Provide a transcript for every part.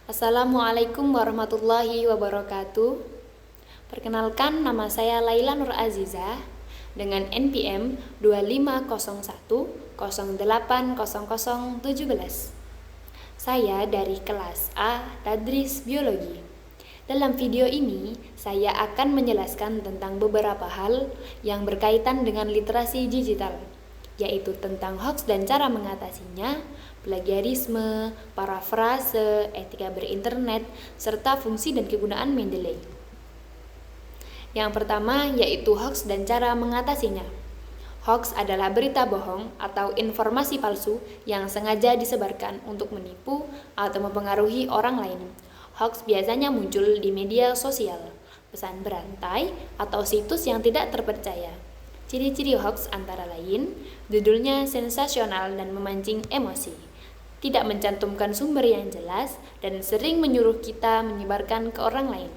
Assalamualaikum warahmatullahi wabarakatuh. Perkenalkan, nama saya Laila Nur Aziza dengan NPM 2501080017. Saya dari kelas A Tadris Biologi. Dalam video ini, saya akan menjelaskan tentang beberapa hal yang berkaitan dengan literasi digital, yaitu tentang hoax dan cara mengatasinya, plagiarisme, parafrase, etika berinternet, serta fungsi dan kegunaan Mendeley. Yang pertama yaitu hoax dan cara mengatasinya. Hoax adalah berita bohong atau informasi palsu yang sengaja disebarkan untuk menipu atau mempengaruhi orang lain. Hoax biasanya muncul di media sosial, pesan berantai, atau situs yang tidak terpercaya. Ciri-ciri hoax antara lain, judulnya sensasional dan memancing emosi, tidak mencantumkan sumber yang jelas, dan sering menyuruh kita menyebarkan ke orang lain.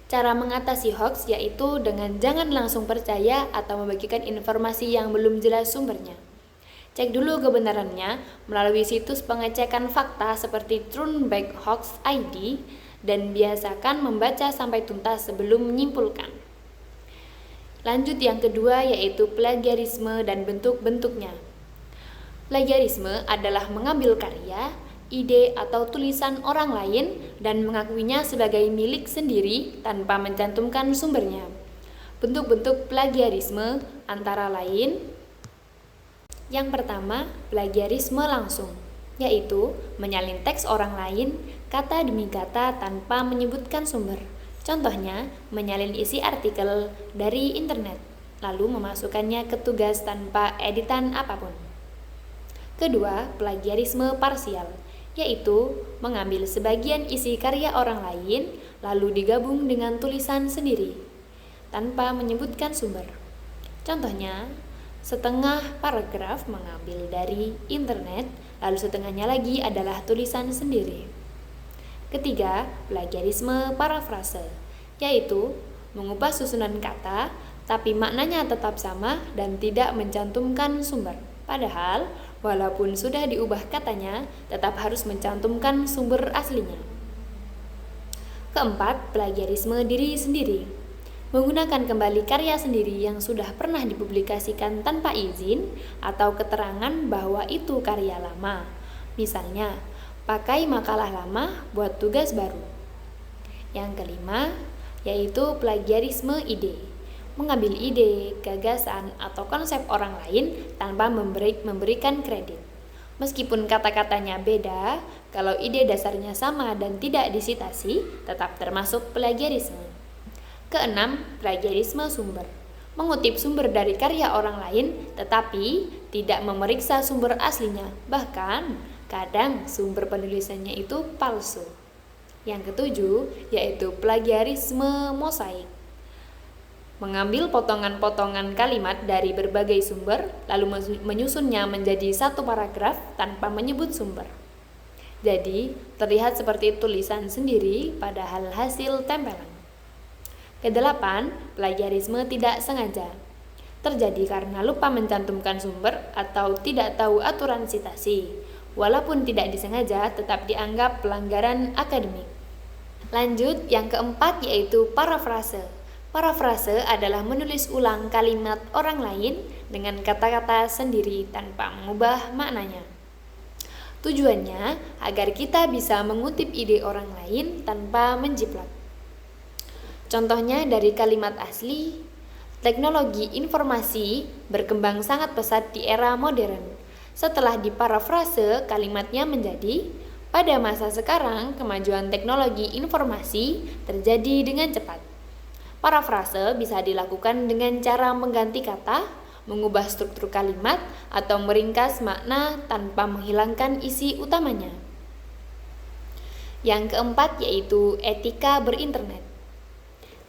Cara mengatasi hoax yaitu dengan jangan langsung percaya atau membagikan informasi yang belum jelas sumbernya. Cek dulu kebenarannya melalui situs pengecekan fakta seperti Turn Back Hoax ID dan biasakan membaca sampai tuntas sebelum menyimpulkan. Lanjut yang kedua yaitu plagiarisme dan bentuk-bentuknya. Plagiarisme adalah mengambil karya, ide atau tulisan orang lain dan mengakuinya sebagai milik sendiri tanpa mencantumkan sumbernya. Bentuk-bentuk plagiarisme antara lain: yang pertama, plagiarisme langsung, yaitu menyalin teks orang lain kata demi kata tanpa menyebutkan sumber. Contohnya, menyalin isi artikel dari internet, lalu memasukkannya ke tugas tanpa editan apapun. Kedua, plagiarisme parsial, yaitu mengambil sebagian isi karya orang lain lalu digabung dengan tulisan sendiri, tanpa menyebutkan sumber. Contohnya, setengah paragraf mengambil dari internet, lalu setengahnya lagi adalah tulisan sendiri. Ketiga, plagiarisme parafrase, yaitu mengubah susunan kata, tapi maknanya tetap sama dan tidak mencantumkan sumber. Padahal, walaupun sudah diubah katanya, tetap harus mencantumkan sumber aslinya. Keempat, plagiarisme diri sendiri, menggunakan kembali karya sendiri yang sudah pernah dipublikasikan tanpa izin atau keterangan bahwa itu karya lama. Misalnya, pakai makalah lama buat tugas baru. Yang kelima, yaitu plagiarisme ide, mengambil ide, gagasan, atau konsep orang lain tanpa memberikan kredit. Meskipun kata-katanya beda, kalau ide dasarnya sama dan tidak disitasi, tetap termasuk plagiarisme. Keenam, plagiarisme sumber, mengutip sumber dari karya orang lain tetapi tidak memeriksa sumber aslinya, bahkan kadang sumber penulisannya itu palsu. Yang ketujuh, yaitu plagiarisme mosaik, mengambil potongan-potongan kalimat dari berbagai sumber lalu menyusunnya menjadi satu paragraf tanpa menyebut sumber. Jadi, terlihat seperti tulisan sendiri padahal hasil tempelan. Kedelapan, plagiarisme tidak sengaja, terjadi karena lupa mencantumkan sumber atau tidak tahu aturan sitasi. Walaupun tidak disengaja, tetap dianggap pelanggaran akademik. Lanjut, yang keempat yaitu parafrase. Parafrase adalah menulis ulang kalimat orang lain dengan kata-kata sendiri tanpa mengubah maknanya. Tujuannya agar kita bisa mengutip ide orang lain tanpa menjiplak. Contohnya dari kalimat asli, teknologi informasi berkembang sangat pesat di era modern. Setelah diparafrase, kalimatnya menjadi, pada masa sekarang kemajuan teknologi informasi terjadi dengan cepat. Parafrase bisa dilakukan dengan cara mengganti kata, mengubah struktur kalimat, atau meringkas makna tanpa menghilangkan isi utamanya. Yang keempat yaitu etika berinternet.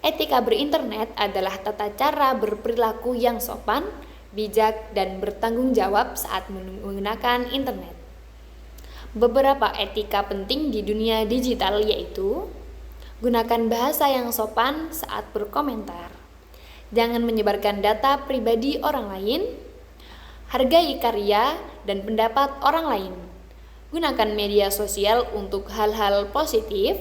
Etika berinternet adalah tata cara berperilaku yang sopan, bijak, dan bertanggung jawab saat menggunakan internet. Beberapa etika penting di dunia digital yaitu gunakan bahasa yang sopan saat berkomentar, jangan menyebarkan data pribadi orang lain, hargai karya dan pendapat orang lain, Gunakan media sosial untuk hal-hal positif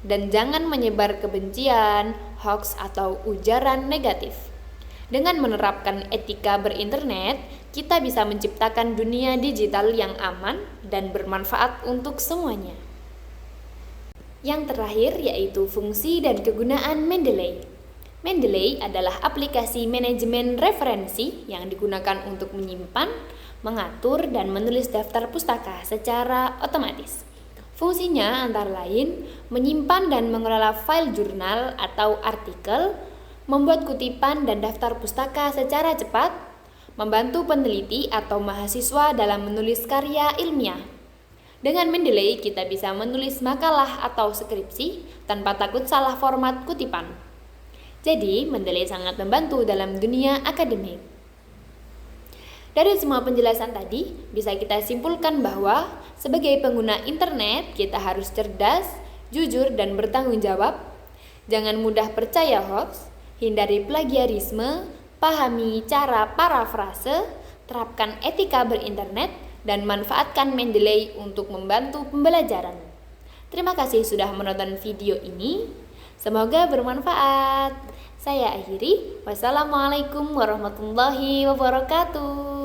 dan jangan menyebar kebencian, hoax, atau ujaran negatif. Dengan menerapkan etika berinternet, kita bisa menciptakan dunia digital yang aman dan bermanfaat untuk semuanya. Yang terakhir yaitu fungsi dan kegunaan Mendeley. Mendeley adalah aplikasi manajemen referensi yang digunakan untuk menyimpan, mengatur, dan menulis daftar pustaka secara otomatis. Fungsinya antara lain menyimpan dan mengelola file jurnal atau artikel, membuat kutipan dan daftar pustaka secara cepat, membantu peneliti atau mahasiswa dalam menulis karya ilmiah. Dengan Mendeley, kita bisa menulis makalah atau skripsi tanpa takut salah format kutipan. Jadi, Mendeley sangat membantu dalam dunia akademik. Dari semua penjelasan tadi, bisa kita simpulkan bahwa sebagai pengguna internet, kita harus cerdas, jujur, dan bertanggung jawab. Jangan mudah percaya hoax, hindari plagiarisme, pahami cara parafrase, terapkan etika berinternet, dan manfaatkan Mendeley untuk membantu pembelajaran. Terima kasih sudah menonton video ini. Semoga bermanfaat. Saya akhiri. Wassalamualaikum warahmatullahi wabarakatuh.